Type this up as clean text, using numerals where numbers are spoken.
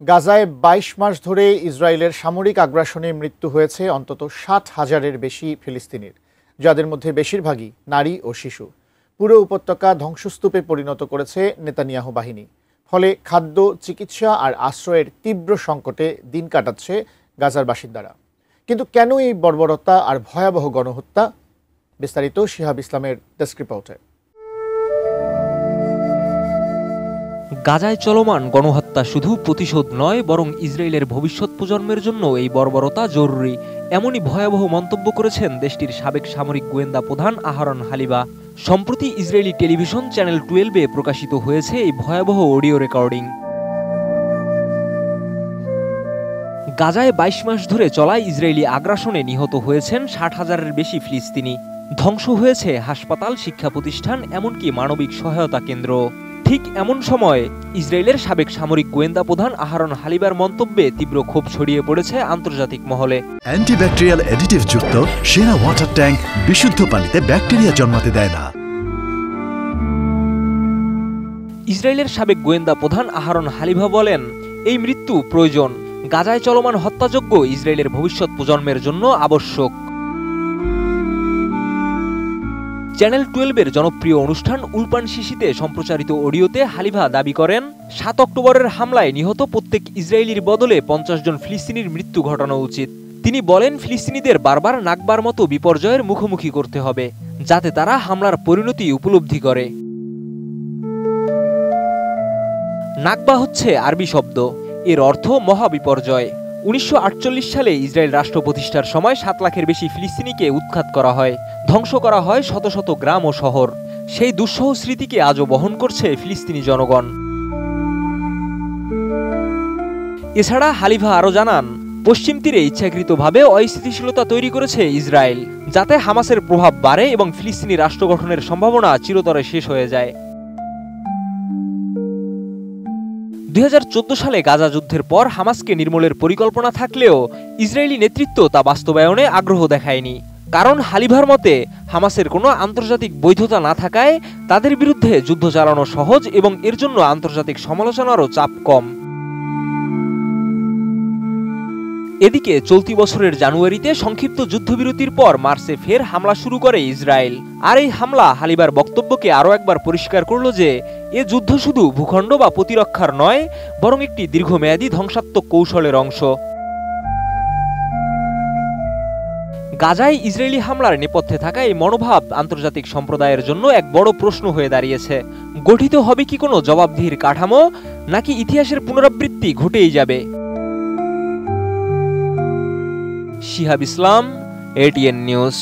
গাজায় ২২ মাস ধরে ইসরায়েলের সামরিক আগ্রাসনে মৃত্যু হয়েছে অন্তত ৬০,০০০-এর বেশি ফিলিস্তিনির, যাদের মধ্যে বেশিরভাগই নারী ও শিশু। পুরো উপত্যকা ধ্বংসস্তূপে পরিণত করেছে নেতানিয়াহু বাহিনী। ফলে খাদ্য, চিকিৎসা আর আশ্রয়ের তীব্র সংকটে দিন কাটাচ্ছে গাজার বাসিন্দারা। কিন্তু কেন এই বর্বরতা আর ভয়াবহ গণহত্যা? বিস্তারিত শিহাব ইসলামের ডেস্ক রিপোর্টে। গাজায় চলমান গণহত্যা শুধু প্রতিশোধ নয়, বরং ইসরায়েলের ভবিষ্যৎ প্রজন্মের জন্য এই বর্বরতা জরুরি। এমনই ভয়াবহ মন্তব্য করেছেন দেশটির সাবেক সামরিক গোয়েন্দা প্রধান আহরন হালিবা। সম্প্রতি ইসরায়েলি টেলিভিশন চ্যানেল 12-এ প্রকাশিত হয়েছে এই ভয়াবহ অডিও রেকর্ডিং। গাজায় ২২ মাস ধরে চলা ইসরায়েলি আগ্রাসনে নিহত হয়েছেন ৬০,০০০-এর বেশি ফিলিস্তিনি। ধ্বংস হয়েছে হাসপাতাল, শিক্ষা প্রতিষ্ঠান, এমনকি মানবিক সহায়তা কেন্দ্র। ঠিক এমন সময় ইসরায়েলের সাবেক সামরিক গোয়েন্দা প্রধান আহরন হালিবার মন্তব্যে তীব্র ক্ষোভ ছড়িয়ে পড়েছে আন্তর্জাতিক মহলে। অ্যান্টিব্যাকটেরিয়াল অ্যাডিটিভ যুক্ত সেরা ওয়াটার ট্যাঙ্ক বিশুদ্ধ পানিতে ব্যাকটেরিয়া জন্মাতে দেয় না। ইসরায়েলের সাবেক গোয়েন্দা প্রধান আহরন হালিভা বলেন, এই মৃত্যু প্রয়োজন। গাজায় চলমান হত্যাযজ্ঞ ইসরায়েলের ভবিষ্যৎ প্রজন্মের জন্য আবশ্যক। চ্যানেল 12-এর জনপ্রিয় অনুষ্ঠান উলপান শিশিতে সম্প্রচারিত অডিওতে হালিভা দাবি করেন, ৭ অক্টোবরের হামলায় নিহত প্রত্যেক ইসরায়েলির বদলে ৫০ জন ফিলিস্তিনির মৃত্যু ঘটানো উচিত। তিনি বলেন, ফিলিস্তিনিদের বারবার নাকবার মতো বিপর্যয়ের মুখোমুখি করতে হবে, যাতে তারা হামলার পরিণতি উপলব্ধি করে। নাকবা হচ্ছে আরবি শব্দ, এর অর্থ মহাবিপর্যয়। ১৯৪৮ সালে ইসরায়েল রাষ্ট্র প্রতিষ্ঠার সময় ৭ লাখের বেশি ফিলিস্তিনিকে উৎখাত করা হয়, ধ্বংস করা হয় শত শত গ্রাম ও শহর। সেই দুঃসহ স্মৃতিকে আজও বহন করছে ফিলিস্তিনি জনগণ। এছাড়া হালিভা আরও জানান, পশ্চিম তীরে ইচ্ছাকৃতভাবে অস্থিতিশীলতা তৈরি করেছে ইসরায়েল, যাতে হামাসের প্রভাব বাড়ে এবং ফিলিস্তিনি রাষ্ট্র গঠনের সম্ভাবনা চিরতরে শেষ হয়ে যায়। ২০১৪ সালে গাজা যুদ্ধের পর হামাসকে নির্মূলের পরিকল্পনা থাকলেও ইসরায়েলি নেতৃত্ব তা বাস্তবায়নে আগ্রহ দেখায়নি। কারণ হালিভার মতে, হামাসের কোনো আন্তর্জাতিক বৈধতা না থাকায় তাদের বিরুদ্ধে যুদ্ধ চালানো সহজ এবং এর জন্য আন্তর্জাতিক সমালোচনারও চাপ কম। এদিকে চলতি বছরের জানুয়ারিতে সংক্ষিপ্ত যুদ্ধবিরতির পর মার্চে ফের হামলা শুরু করে ইসরায়েল। আর এই হামলা হালিবার বক্তব্যকে আরও একবার পরিষ্কার করল যে এ যুদ্ধ শুধু ভূখণ্ড বা প্রতিরক্ষার নয়, বরং একটি দীর্ঘমেয়াদী ধ্বংসাত্মক কৌশলের অংশ। গাজায় ইসরায়েলি হামলার নেপথ্যে থাকা এই মনোভাব আন্তর্জাতিক সম্প্রদায়ের জন্য এক বড় প্রশ্ন হয়ে দাঁড়িয়েছে। গঠিত হবে কি কোনো জবাবদিহির কাঠামো, নাকি ইতিহাসের পুনরাবৃত্তি ঘটেই যাবে? শিহাব ইসলাম, ATN নিউজ।